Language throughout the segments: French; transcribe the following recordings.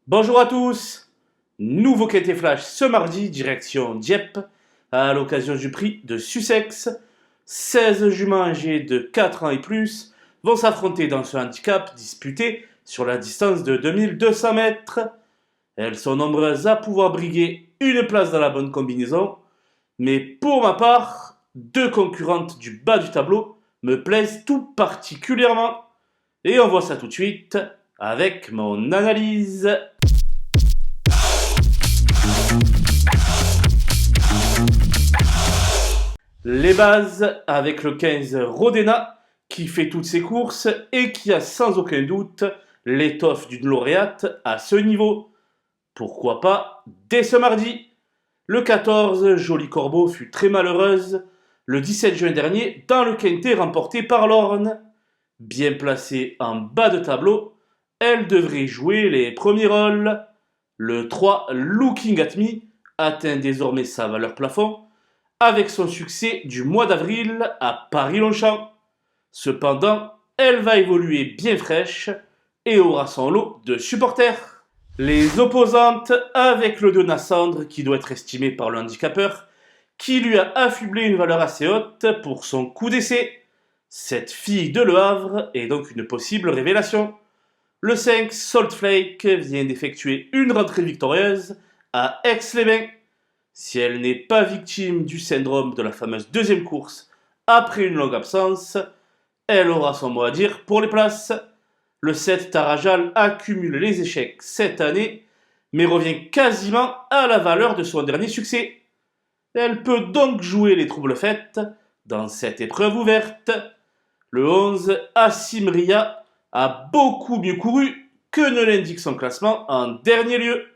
Bonjour à tous. Nouveau quintet flash ce mardi, direction Dieppe, à l'occasion du prix de Sussex. 16 juments âgés de 4 ans et plus vont s'affronter dans ce handicap disputé sur la distance de 2200 mètres. Elles sont nombreuses à pouvoir briguer une place dans la bonne combinaison, mais pour ma part, deux concurrentes du bas du tableau me plaisent tout particulièrement. Et on voit ça tout de suite avec mon analyse. Les bases avec le 15 Rodena qui fait toutes ses courses et qui a sans aucun doute l'étoffe d'une lauréate à ce niveau. Pourquoi pas dès ce mardi. Le 14 Jolie Corbeau fut très malheureuse le 17 juin dernier dans le quintet remporté par l'Orne. Bien placée en bas de tableau, elle devrait jouer les premiers rôles. Le 3 Looking at Me atteint désormais sa valeur plafond avec son succès du mois d'avril à Paris-Longchamp. Cependant, elle va évoluer bien fraîche et aura son lot de supporters. Les opposantes avec le 2 Nassandre qui doit être estimé par le handicapeur qui lui a affublé une valeur assez haute pour son coup d'essai. Cette fille de Le Havre est donc une possible révélation. Le 5 Saltflake vient d'effectuer une rentrée victorieuse à Aix-les-Bains. Si elle n'est pas victime du syndrome de la fameuse deuxième course après une longue absence, elle aura son mot à dire pour les places. Le 7 Tarajal accumule les échecs cette année, mais revient quasiment à la valeur de son dernier succès. Elle peut donc jouer les troubles faites dans cette épreuve ouverte. Le 11 Asimria a beaucoup mieux couru que ne l'indique son classement en dernier lieu.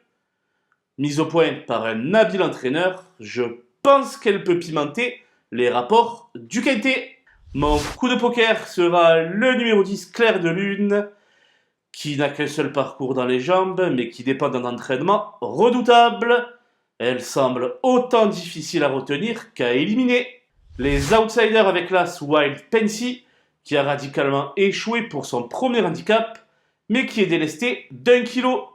Mise au point par un habile entraîneur, je pense qu'elle peut pimenter les rapports du quintet. Mon coup de poker sera le numéro 10 Clair de Lune, qui n'a qu'un seul parcours dans les jambes, mais qui dépend d'un entraînement redoutable. Elle semble autant difficile à retenir qu'à éliminer. Les outsiders avec l'as Wild Pensy, qui a radicalement échoué pour son premier handicap, mais qui est délesté d'1 kilo.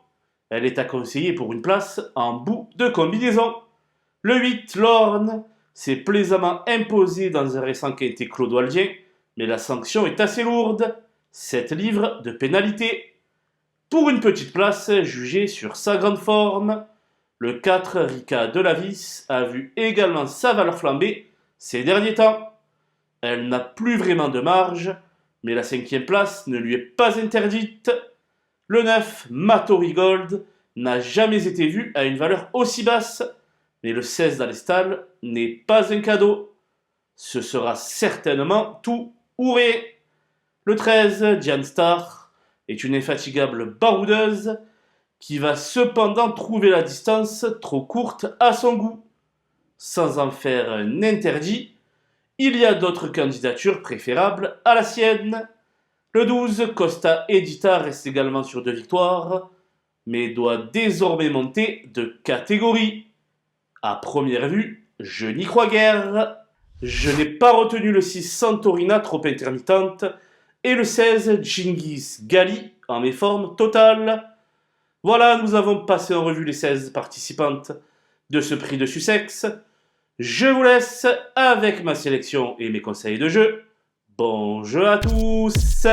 Elle est à conseiller pour une place en bout de combinaison. Le 8, Lorne, s'est plaisamment imposé dans un récent quintet clodoaldien, mais la sanction est assez lourde, 7 livres de pénalité. Pour une petite place jugée sur sa grande forme, le 4, Rika Delavis, a vu également sa valeur flamber ces derniers temps. Elle n'a plus vraiment de marge, mais la 5e place ne lui est pas interdite. Le 9, Matorigold, n'a jamais été vu à une valeur aussi basse, mais le 16 dans les stalles n'est pas un cadeau. Ce sera certainement tout ou rien. Le 13, Diane Star, est une infatigable baroudeuse qui va cependant trouver la distance trop courte à son goût. Sans en faire un interdit, il y a d'autres candidatures préférables à la sienne. Le 12, Costa Edita reste également sur 2 victoires, mais doit désormais monter de catégorie. À première vue, je n'y crois guère. Je n'ai pas retenu le 6 Santorina trop intermittente et le 16 Genghis Gali en méforme totale. Voilà, nous avons passé en revue les 16 participantes de ce prix de Sussex. Je vous laisse avec ma sélection et mes conseils de jeu. Bon jeu à tous!